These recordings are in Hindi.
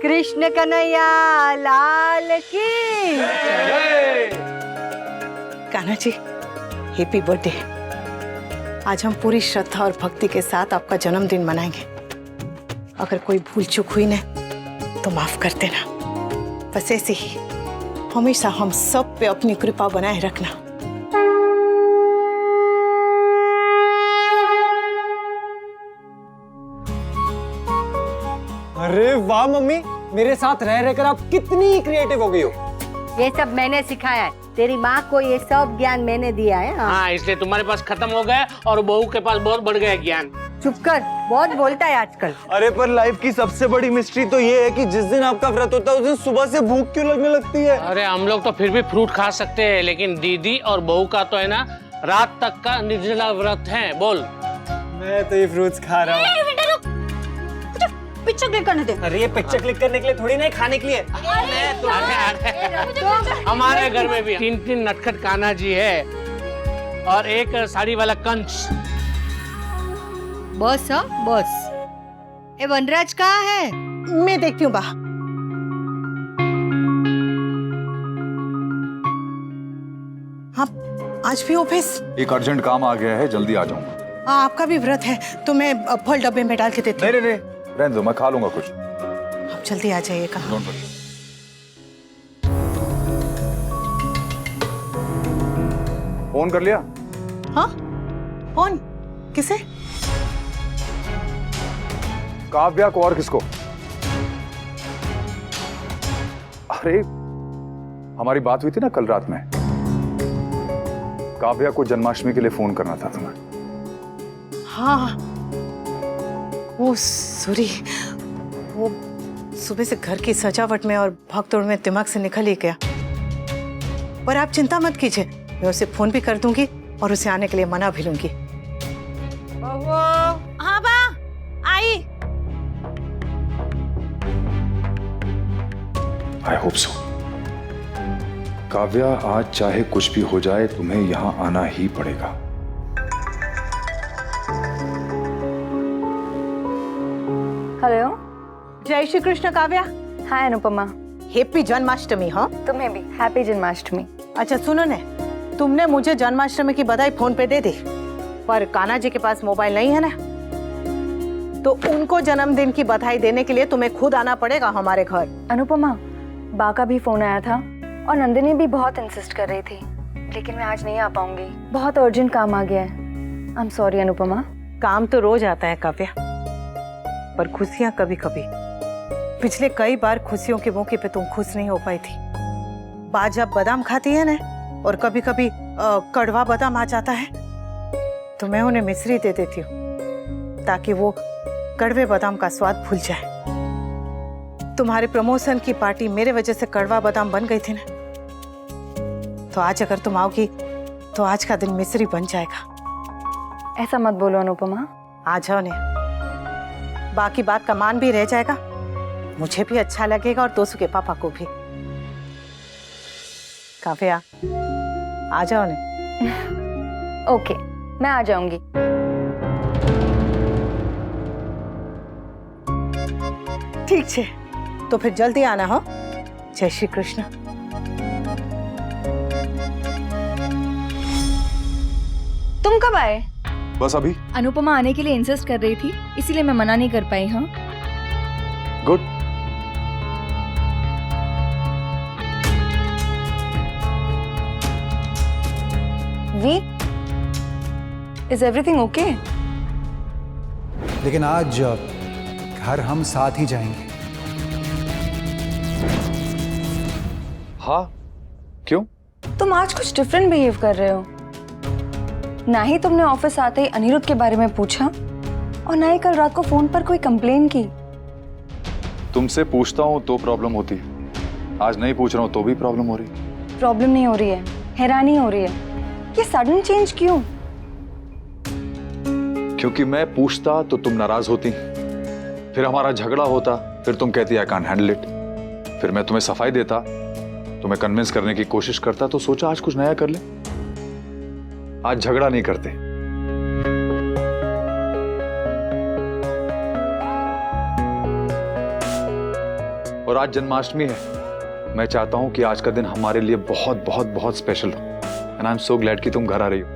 कृष्ण कन्हैया लाल की। Kanha ji, happy birthday. आज हम पूरी श्रद्धा और भक्ति के साथ आपका जन्मदिन मनाएंगे। अगर कोई भूल चूक हुई ना तो माफ कर देना। बस ऐसे ही हमेशा हम सब पे अपनी कृपा बनाए रखना। अरे वाह मम्मी, मेरे साथ रह रहकर आप कितनी क्रिएटिव हो गई हो। ये सब मैंने सिखाया है। तेरी माँ को ये सब ज्ञान मैंने दिया है। हाँ, इसलिए तुम्हारे पास खत्म हो गया और बहू के पास बहुत बढ़ गया ज्ञान। चुप कर, बहुत बोलता है आजकल। अरे पर लाइफ की सबसे बड़ी मिस्ट्री तो ये है कि जिस दिन आपका व्रत होता है उस दिन सुबह से भूख क्यों लगने लगती है। अरे हम लोग तो फिर भी फ्रूट खा सकते हैं, लेकिन दीदी और बहू का तो है ना रात तक का निर्जला व्रत है। बोल। मैं तो ये फ्रूट्स खा रहा हूँ। पिक्चर क्लिक करने दे। अरे ये पिक्चर क्लिक करने के लिए थोड़ी ना, खाने के लिए। हमारे घर में भी 3 नटखट कान्हा जी है और एक साड़ी वाला कंस। बस बस। ए वनराज कहाँ है? मैं देखती हूँ बा। हाँ, आज भी ऑफिस? एक अर्जेंट काम आ गया है, जल्दी आ जाऊंगा। आपका भी व्रत है तो मैं फल डब्बे में डाल के देती हूँ। नहीं, रहने दो, मैं खा लूंगा कुछ। आप जल्दी आ जाइएगा। Don't worry. फोन कर लिया? हाँ, कौन? किसे? काव्या को और किसको? अरे हमारी बात हुई थी ना कल रात में। काव्या को जन्माष्टमी के लिए फोन करना था तुम्हें। हाँ, वो सॉरी, वो सुबह से घर की सजावट में और भागदौड़ में दिमाग से निकल ही गया। पर आप चिंता मत कीजिए, मैं उसे फोन भी कर दूंगी और उसे आने के लिए मना भी लूंगी। हाँ बा, आई। I hope so. काव्या, आज चाहे कुछ भी हो जाए तुम्हें यहां आना ही पड़ेगा। हेलो। जय श्री कृष्ण काव्या। हाय अनुपमा। हैप्पी जन्माष्टमी। हाँ, तुम्हें भी हैप्पी जन्माष्टमी। अच्छा सुनो ने, तुमने मुझे जन्माष्टमी की बधाई फोन पे दे दी, पर कान्हा जी के पास मोबाइल नहीं है ना, तो उनको जन्मदिन की बधाई देने के लिए तुम्हें खुद आना पड़ेगा हमारे घर। अनुपमा, बा का भी फोन आया था और नंदिनी भी बहुत इंसिस्ट कर रही थी, लेकिन मैं आज नहीं आ पाऊंगी। बहुत अर्जेंट काम आ गया है। I am sorry Anupama. काम तो रोज आता है काव्या, पर खुशियां कभी कभी। पिछले कई बार खुशियों के मौके पे तुम खुश नहीं हो पाई थी। बात जब बादाम खाती है ना, और कभी कभी कड़वा बादाम आ जाता है, तो मैं उन्हें मिश्री दे देती हूँ ताकि वो कड़वे बादाम का स्वाद भूल जाए। तुम्हारे प्रमोशन की पार्टी मेरे वजह से कड़वा बादाम बन गई थी ना, तो आज अगर तुम आओगी तो आज का दिन मिश्री बन जाएगा। ऐसा मत बोलो अनुपमा। आ जाओ ने, बाकी बात का मान भी रह जाएगा, मुझे भी अच्छा लगेगा और दोस्तों के पापा को भी। काव्या, आ जाओ ने। ओके, मैं आ जाऊंगी। ठीक है, तो फिर जल्दी आना हो। जय श्री कृष्ण। तुम कब आए? बस अभी। अनुपमा आने के लिए इंसिस्ट कर रही थी, इसीलिए मैं मना नहीं कर पाई। हाँ, good. We, is everything okay? लेकिन आज घर हम साथ ही जाएंगे। हाँ, क्यों? तुम आज कुछ डिफरेंट बिहेव कर रहे हो। ना ही तुमने ऑफिस आते ही अनिरुद्ध के बारे में पूछा और ना ही कल रात को फोन पर कोई कंप्लेन की। तुमसे पूछता हूँ तो प्रॉब्लम होती है, आज नहीं पूछ रहा हूँ तो भी प्रॉब्लम हो रही है। प्रॉब्लम नहीं हो रही है, हैरानी हो रही है। ये सडन चेंज क्यों? क्योंकि मैं पूछता तो तुम नाराज होती, फिर हमारा झगड़ा होता, फिर तुम कहती आई कांट हैंडल इट, फिर मैं तुम्हें सफाई देता, तुम्हें कन्विंस करने की कोशिश करता, तो सोचा आज कुछ नया कर ले। आज झगड़ा नहीं करते। और आज जन्माष्टमी है। मैं चाहता हूं कि आज का दिन हमारे लिए बहुत बहुत बहुत स्पेशल हो। And I am so glad कि तुम घर आ रही हो।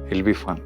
It will be fun.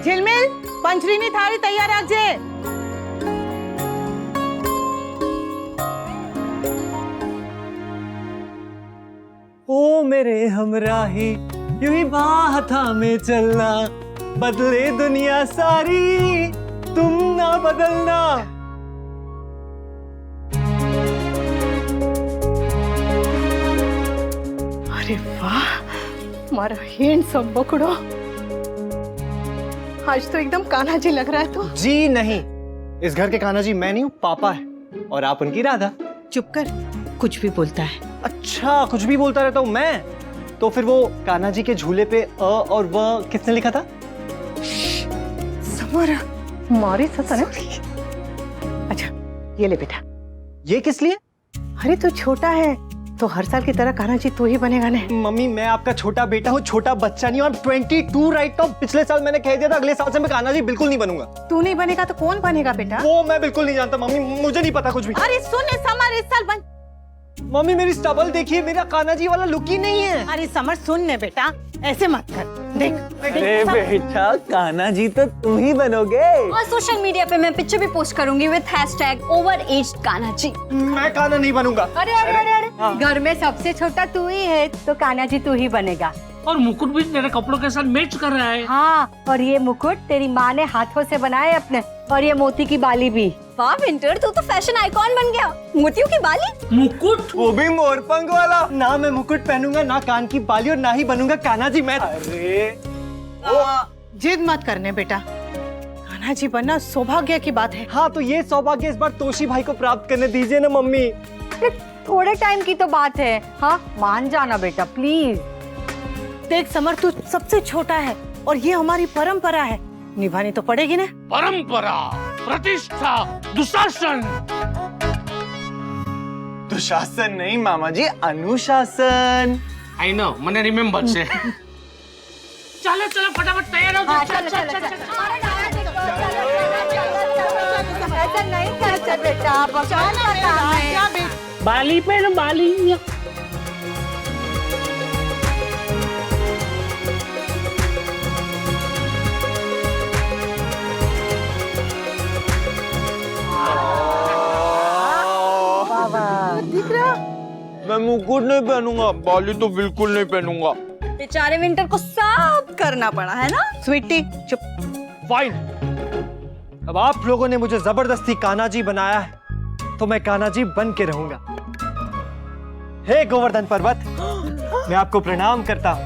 झिलमिल पंचरीनी थाली तैयार रखजे। ओ मेरे हमराही यूं ही बाह थामे चलना, बदले दुनिया सारी तुम ना बदलना। अरे वाह, हमारा हैंडसम बकड़ो आज तो एकदम कान्हा जी लग रहा है। तो जी नहीं, इस घर के कान्हा जी मैं नहीं हूँ, पापा है और आप उनकी राधा। चुप कर, कुछ भी बोलता है। अच्छा, कुछ भी बोलता रहता हूँ मैं? तो फिर वो कान्हा जी के झूले पे अ और व किसने लिखा था? समर मारी सतन। अच्छा ये ले बेटा। ये किस लिए? अरे तू छोटा है तो हर साल की तरह कान्हा जी तू ही बनेगा ना। मम्मी मैं आपका छोटा बेटा हूँ, छोटा बच्चा नहीं हूँ। 22 राइट। पिछले साल मैंने कह दिया था अगले साल से मैं कान्हा जी बिल्कुल नहीं बनूंगा। तू नहीं बनेगा तो कौन बनेगा बेटा? वो मैं बिल्कुल नहीं जानता मम्मी, मुझे नहीं पता कुछ भी। अरे सुन समर, इस साल बन। मम्मी मेरी स्टबल देखिए, मेरा कान्हा जी वाला लुक ही नहीं है। अरे समर सुन ने बेटा, ऐसे मत कर। देख अरे बेटा कान्हा जी तो तुम ही बनोगे। और सोशल मीडिया पे मैं पिक्चर भी पोस्ट करूंगी विद हैशटैग ओवरएज्ड कान्हा जी। मैं कान्हा नहीं बनूंगा। अरे अरे अरे अरे, घर में सबसे छोटा तू ही है तो कान्हा जी तू ही बनेगा। और मुकुट भी तेरे कपड़ों के साथ मैच कर रहा है। हाँ, और ये मुकुट तेरी माँ ने हाथों से बनाए अपने, और ये मोती की बाली भी। वाह विंटर, तू तो फैशन आइकॉन बन गया। मोतियों की बाली, मुकुट, वो भी मोरपंख वाला। ना मैं मुकुट पहनूंगा, ना कान की बाली, और ना ही बनूंगा कान्हा जी मैं। अरे जिद मत करने बेटा, कान्हा जी बनना सौभाग्य की बात है। हाँ तो ये सौभाग्य इस बार तोशी भाई को प्राप्त करने दीजिए ना मम्मी। अरे, थोड़े टाइम की तो बात है। हाँ मान जाना बेटा प्लीज। देख समर, तू सबसे छोटा है और ये हमारी परंपरा है, निभानी तो पड़ेगी ना। परंपरा, प्रतिष्ठा, दुशासन। दुशासन नहीं मामा जी, अनुशासन। आई नो, मैंने रिमेम्बर से। चलो चलो फटाफट तैयार हो जाओ। चल चल चल। ऐसा नहीं करते बेटा, भगवान का काम है। बाली पे ना बाली। दिख रहा? मैं मुकुट नहीं पहनूंगा, बाली तो बिल्कुल नहीं पहनूंगा। बेचारे विंटर को सब करना पड़ा है ना। स्वीटी चुप। फाइन, अब आप लोगों ने मुझे जबरदस्ती कान्हा जी बनाया है तो मैं कान्हा जी बन के रहूंगा। हे गोवर्धन पर्वत, मैं आपको प्रणाम करता हूँ।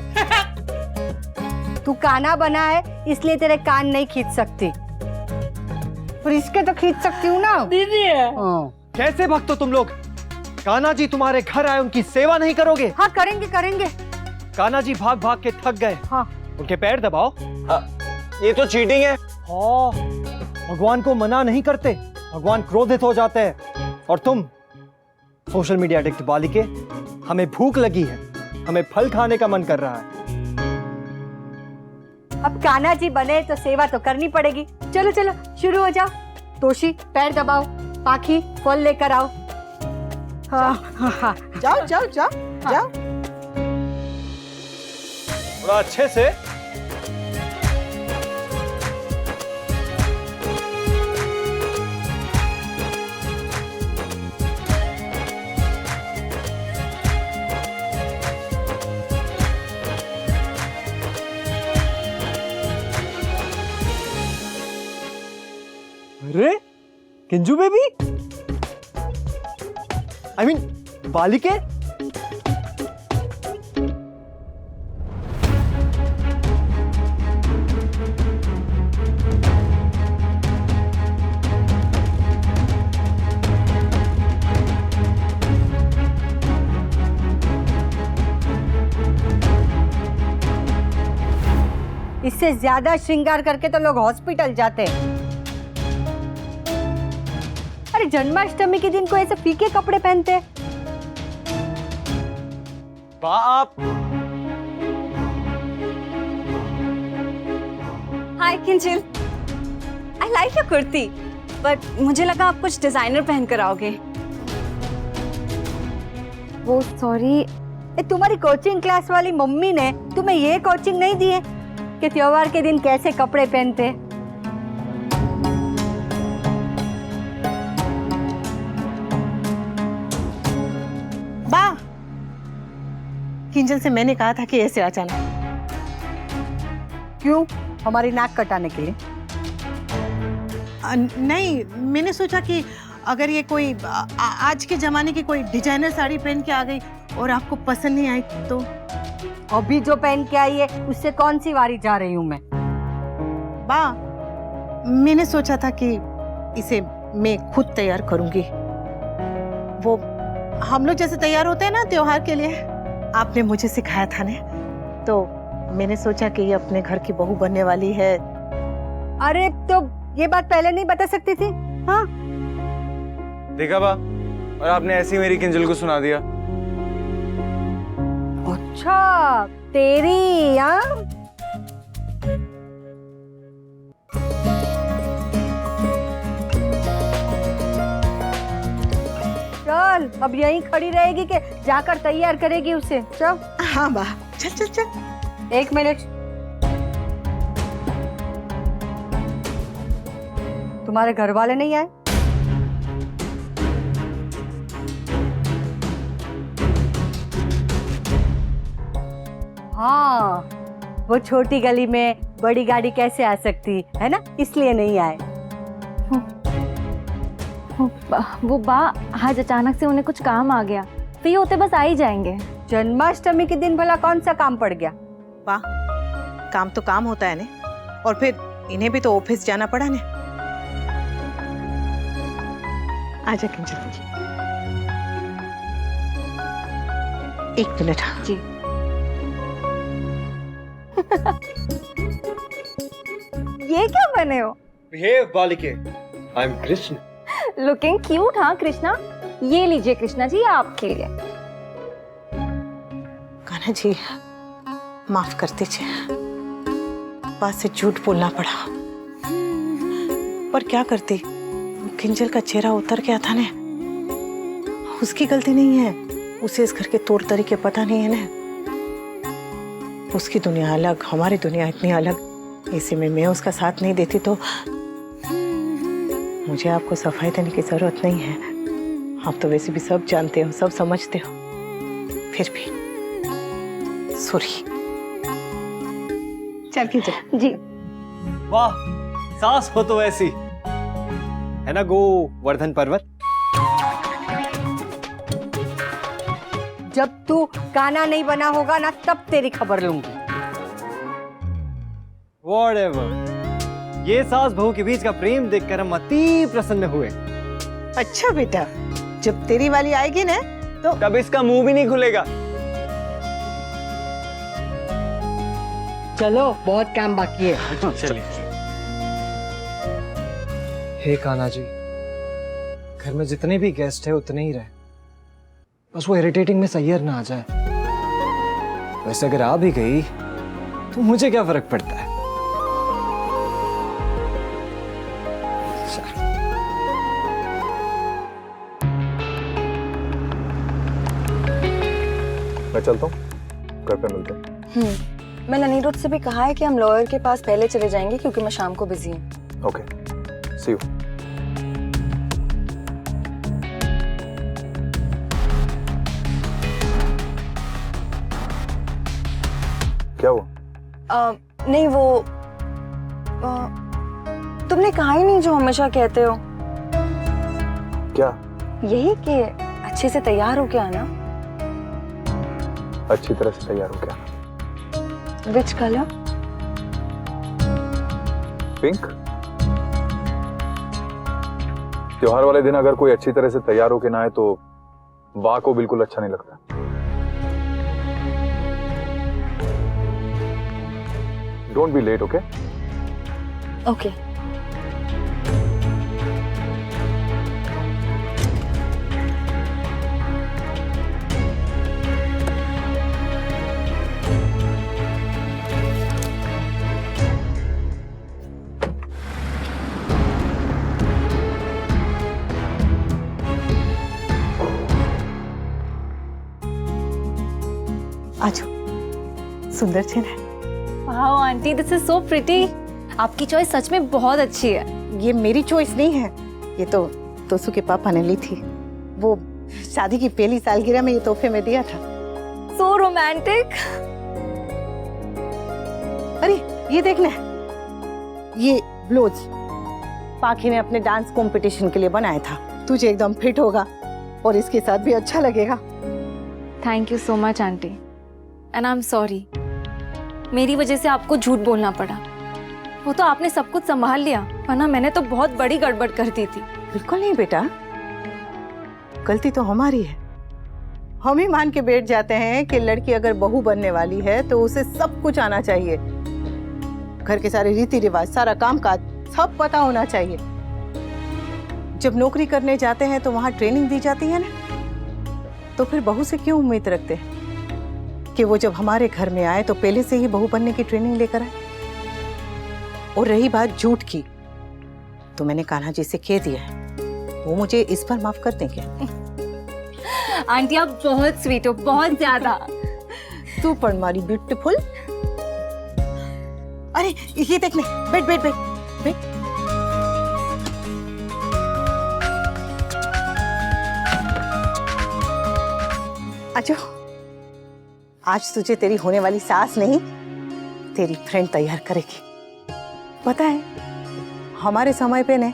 तू कान्हा बना है इसलिए तेरे कान नहीं खींच सकती, पर इसके तो खींच सकती हूँ ना दीदी है। कैसे भक्त हो तुम लोग? कान्हा जी तुम्हारे घर आए, उनकी सेवा नहीं करोगे? हाँ करेंगे करेंगे। कान्हा जी भाग भाग के थक गए, हाँ उनके पैर दबाओ। ये तो चीटिंग है। हाँ, भगवान को मना नहीं करते, भगवान क्रोधित हो जाते हैं। और तुम सोशल मीडिया एडिक्ट बालिके, हमें भूख लगी है, हमें फल खाने का मन कर रहा है। अब कान्हा जी बने तो सेवा तो करनी पड़ेगी। चलो चलो शुरू हो जाओ। तोशी पैर दबाओ, पाखी फल लेकर आओ। हाँ हाँ हाँ, जाओ जाओ जाओ जाओ। थोड़ा अच्छे से। अरे किंजू बेबी, आई मीन बालिके। इससे ज्यादा श्रृंगार करके तो लोग हॉस्पिटल जाते हैं। अरे जन्माष्टमी के दिन को ऐसे फीके कपड़े पहनते हैं। बाप hi Kinjal, I like your kurti, but मुझे लगा आप कुछ डिजाइनर पहन कर आओगे। वो सॉरी, तुम्हारी कोचिंग क्लास वाली मम्मी ने तुम्हें ये कोचिंग नहीं दी है कि त्योहार के दिन कैसे कपड़े पहनते? बा, किंजल से मैंने कहा था कि ऐसे आ जाना। क्यों? हमारी नाक कटाने के लिए? नहीं, मैंने सोचा कि अगर ये कोई आज के जमाने की कोई डिजाइनर साड़ी पहन के आ गई और आपको पसंद नहीं आई तो। अभी जो पहन के आई है उससे कौन सी वारी जा रही हूँ मैं? बा, मैंने सोचा था कि इसे मैं खुद तैयार करूंगी। वो हम लोग जैसे तैयार होते हैं ना त्योहार के लिए, आपने मुझे सिखाया था ना, तो मैंने सोचा कि ये अपने घर की बहू बनने वाली है। अरे तो ये बात पहले नहीं बता सकती थी? हाँ, देखा बा, और आपने ऐसी मेरी किंजल को सुना दिया। अच्छा तेरी। हाँ, चल अब यहीं खड़ी रहेगी कि जाकर तैयार करेगी उसे? चल। हाँ बा, चल चल चल। 1 मिनट, तुम्हारे घर वाले नहीं आए? हाँ, वो छोटी गली में बड़ी गाड़ी कैसे आ सकती है ना, इसलिए नहीं आए। वो बा, आज अचानक से उन्हें कुछ काम आ गया, फ्री होते बस आ ही जाएंगे। जन्माष्टमी के दिन भला कौन सा काम पड़ गया? बा, काम तो काम होता है ने, और फिर इन्हें भी तो ऑफिस जाना पड़ा ने। आजा किंजल जी, 1 मिनट। जी। ये क्या बने हो? बिहेव बालिके, I am Krishna. Looking cute. हाँ कृष्णा, ये लीजिए कृष्णा जी, आपके लिए। कान्हा जी माफ कर दीजिए, बात से झूठ बोलना पड़ा, पर क्या करती, किंजल का चेहरा उतर गया था ने, उसकी गलती नहीं है, उसे इस घर के तौर तरीके पता नहीं है ना। उसकी दुनिया अलग, हमारी दुनिया इतनी अलग, इसी में मैं उसका साथ नहीं देती तो मुझे आपको सफाई देने की जरूरत नहीं है। आप तो वैसे भी सब जानते हो, सब समझते हो, फिर भी सॉरी। चल के जा। जी। वाह, सास हो तो ऐसी है ना, गोवर्धन पर्वत। जब तू काना नहीं बना होगा ना, तब तेरी खबर लूंगी। Whatever. ये सास बहू के बीच का प्रेम देखकर हम अति प्रसन्न हुए। अच्छा बेटा, जब तेरी वाली आएगी ना तो तब इसका मुंह भी नहीं खुलेगा। चलो, बहुत काम बाकी है। चलिए। हे कान्हा जी, घर में जितने भी गेस्ट है उतने ही रहे, बस वो इरिटेटिंग में सैयर ना आ जाए। वैसे अगर आ भी गई तो मुझे क्या फर्क पड़ता है। मैं चलता हूँ, घर पे मिलते हैं। मैंने अनिरुद्ध से भी कहा है कि हम लॉयर के पास पहले चले जाएंगे क्योंकि मैं शाम को बिजी हूँ। Okay, see you. क्या हुआ? नहीं वो तुमने कहा ही नहीं जो हमेशा कहते हो। क्या? यही कि अच्छे से तैयार हो के आना। अच्छी तरह से तैयार हो क्या? Which colour? पिंक। त्योहार वाले दिन अगर कोई अच्छी तरह से तैयार होके ना आए तो बा को बिल्कुल अच्छा नहीं लगता। Don't be late, okay? Okay. आजो सुंदर छे ने। Wow aunty, this is so pretty. आपकी चॉइस सच में बहुत अच्छी है। ये मेरी चॉइस नहीं है, ये तो तोसू के पापा ने ली थी। वो शादी की पहली सालगिरह में ये तोहफे में दिया था। So romantic. अरे ये देखना, ये ब्लाउज पाखी ने अपने डांस कंपटीशन के लिए बनाया था। तुझे एकदम फिट होगा और इसके साथ भी अच्छा लगेगा। Thank you so much aunty, and I am sorry, मेरी वजह से आपको झूठ बोलना पड़ा। वो तो आपने सब कुछ संभाल लिया, वरना मैंने तो बहुत बड़ी गड़बड़ कर दी थी। बिल्कुल नहीं बेटा, गलती तो हमारी है। हम ही मान के बैठ जाते हैं कि लड़की अगर बहू बनने वाली है तो उसे सब कुछ आना चाहिए, घर के सारे रीति रिवाज, सारा काम काज सब पता होना चाहिए। जब नौकरी करने जाते हैं तो वहां ट्रेनिंग दी जाती है ना, तो फिर बहू से क्यों उम्मीद रखते हैं कि वो जब हमारे घर में आए तो पहले से ही बहू बनने की ट्रेनिंग लेकर आए। और रही बात झूठ की, तो मैंने कान्हा जी से कह दिया है, वो मुझे इस पर माफ कर देंगे। आंटी आप बहुत स्वीट हो, बहुत ज्यादा। तू पर मारी ब्यूटीफुल। अरे ये देखने, बैठ बैठ बैठ बैठ। अच्छा, आज तुझे तेरी होने वाली सास नहीं, तेरी फ्रेंड तैयार करेगी। पता है, हमारे समय पे ने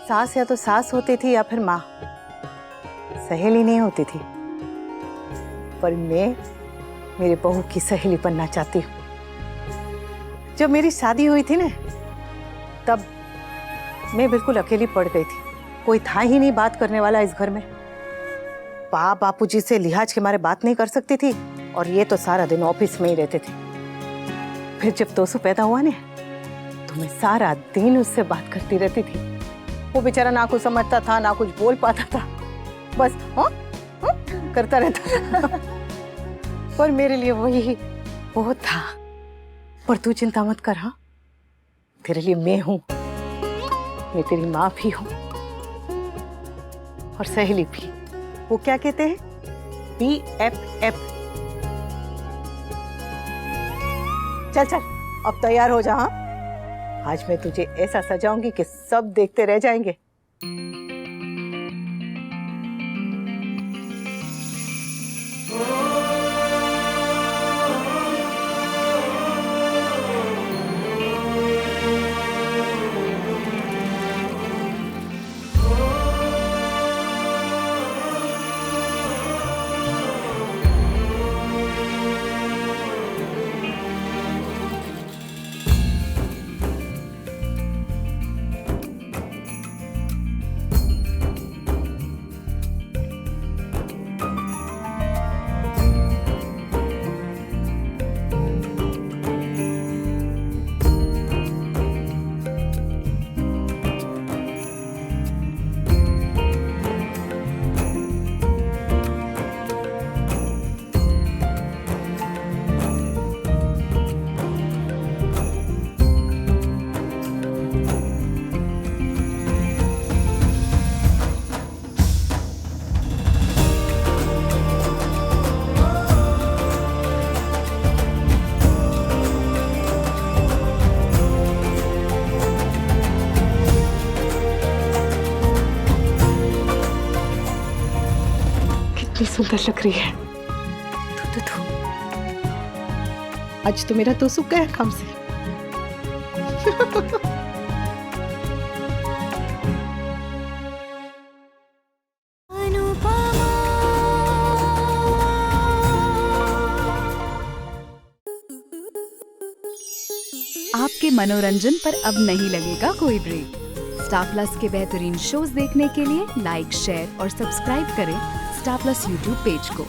सास या तो सास होती थी या फिर माँ, सहेली नहीं होती थी। पर मैं मेरे बहू की सहेली बनना चाहती हूँ। जब मेरी शादी हुई थी ना, तब मैं बिल्कुल अकेली पड़ गई थी। कोई था ही नहीं बात करने वाला इस घर में। बापूजी से लिहाज के मारे बात नहीं कर सकती थी, और ये तो सारा दिन ऑफिस में ही रहते थे। फिर जब तोसू पैदा हुआ ना, तो मैं सारा दिन उससे बात करती रहती थी। वो बेचारा ना कुछ समझता था, ना कुछ बोल पाता था, बस हाँ करता रहता था। पर मेरे लिए वही बहुत था। पर तू चिंता मत कर, हाँ, तेरे लिए मैं हूं, मैं तेरी माँ भी हूं और सहेली भी। वो क्या कहते हैं, BFF। चल चल अब तैयार हो जा। हाँ, आज मैं तुझे ऐसा सजाऊंगी कि सब देखते रह जाएंगे। सुंदर लग रही है। तू आज तो मेरा तोसू गया काम से। आपके मनोरंजन पर अब नहीं लगेगा कोई ब्रेक। स्टार प्लस के बेहतरीन शोज देखने के लिए लाइक, शेयर और सब्सक्राइब करें स्टार प्लस यूट्यूब पेज को।